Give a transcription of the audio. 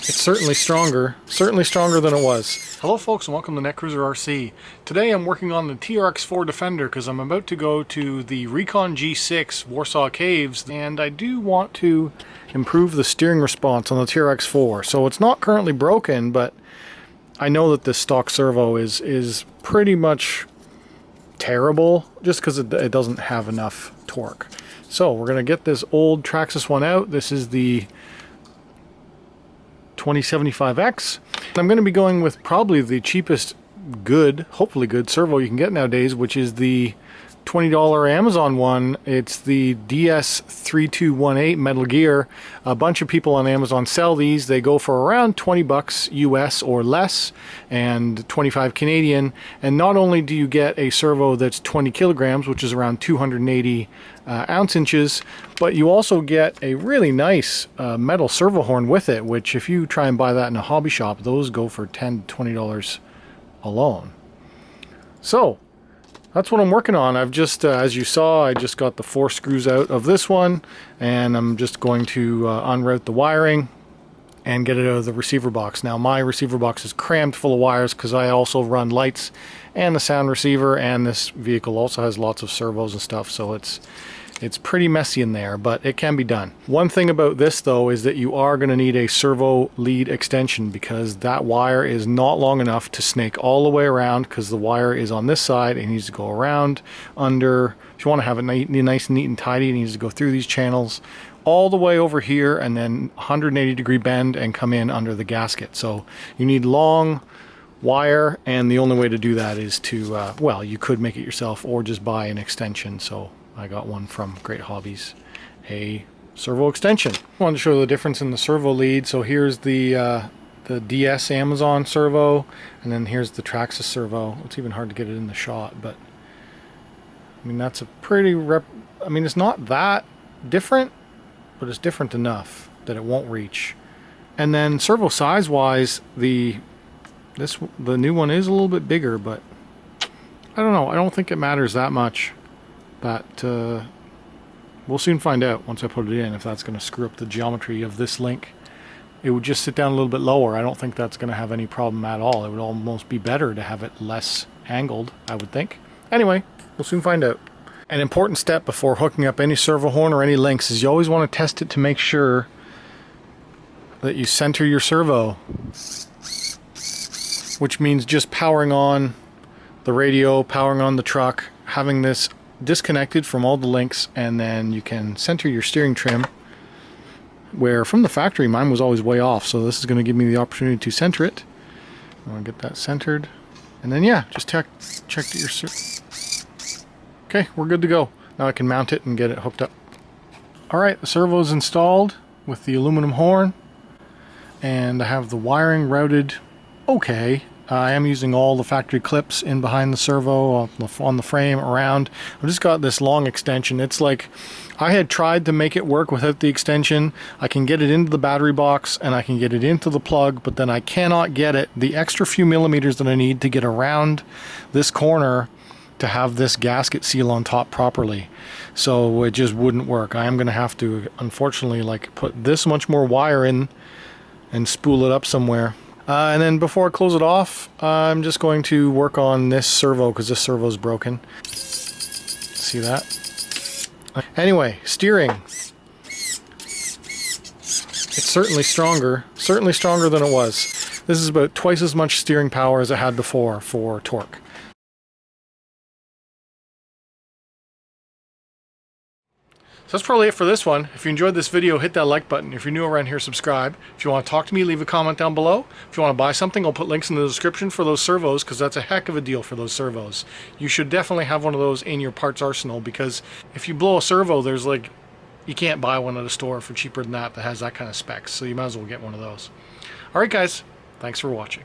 It's certainly stronger than it was. Hello folks and welcome to Netcruzer RC. Today I'm working on the TRX4 Defender because I'm about to go to the Recon G6 Warsaw Caves, and I do want to improve the steering response on the TRX4. So it's not currently broken, but I know that this stock servo is pretty much terrible just because it doesn't have enough torque. So we're going to get this old Traxxas one out. This is the 2075X. I'm going to be going with probably the cheapest hopefully good servo you can get nowadays, which is the $20 Amazon one. It's the DS3218 Metal Gear. A bunch of people on Amazon sell these. They go for around 20 bucks US or less and 25 Canadian. And not only do you get a servo that's 20 kilograms, which is around 280 ounce inches, but you also get a really nice metal servo horn with it, which if you try and buy that in a hobby shop, those go for $10 to $20 alone. So that's what I'm working on. I've just, as you saw, I just got the 4 screws out of this one, and I'm just going to unroute the wiring and get it out of the receiver box. Now my receiver box is crammed full of wires because I also run lights and the sound receiver, and this vehicle also has lots of servos and stuff, so it's pretty messy in there, but it can be done. One thing about this though is that you are going to need a servo lead extension because that wire is not long enough to snake all the way around, because the wire is on this side. It needs to go around under. If you want to have it nice, neat and tidy, it needs to go through these channels all the way over here and then 180 degree bend and come in under the gasket. So you need long wire, and the only way to do that is to, well, you could make it yourself or just buy an extension. So I got one from Great Hobbies, a Servo Extension. I wanted to show the difference in the servo lead. So here's the DS Amazon servo, and then here's the Traxxas servo. It's even hard to get it in the shot, but I mean that's a pretty I mean it's not that different, but it's different enough that it won't reach. And then servo size wise, the new one is a little bit bigger, but I don't know. I don't think it matters that much. That we'll soon find out once I put it in if that's going to screw up the geometry of this link. It would just sit down a little bit lower. I don't think that's going to have any problem at all. It would almost be better to have it less angled, I would think. Anyway, we'll soon find out. An important step before hooking up any servo horn or any links is you always want to test it to make sure that you center your servo, which means just powering on the radio, powering on the truck, having this disconnected from all the links, and then you can center your steering trim, where from the factory mine was always way off, so this is going to give me the opportunity to center it. I want to get that centered, and then yeah, just check that your okay, we're good to go. Now I can mount it and get it hooked up. Alright, the servo's installed with the aluminum horn, and I have the wiring routed okay. I am using all the factory clips in behind the servo, on the frame, around. I've just got this long extension. It's like I had tried to make it work without the extension. I can get it into the battery box and I can get it into the plug, but then I cannot get it the extra few millimeters that I need to get around this corner to have this gasket seal on top properly. So it just wouldn't work. I am going to have to, unfortunately, like put this much more wire in and spool it up somewhere. And then before I close it off, I'm just going to work on this servo because this servo is broken. See that? Anyway, steering. It's certainly stronger than it was. This is about twice as much steering power as it had before for torque. So that's probably it for this one. If you enjoyed this video, hit that like button. If you're new around here, subscribe. If you want to talk to me, leave a comment down below. If you want to buy something, I'll put links in the description for those servos, because that's a heck of a deal for those servos. You should definitely have one of those in your parts arsenal, because if you blow a servo, there's like, you can't buy one at a store for cheaper than that has that kind of specs. So you might as well get one of those. Alright guys, thanks for watching.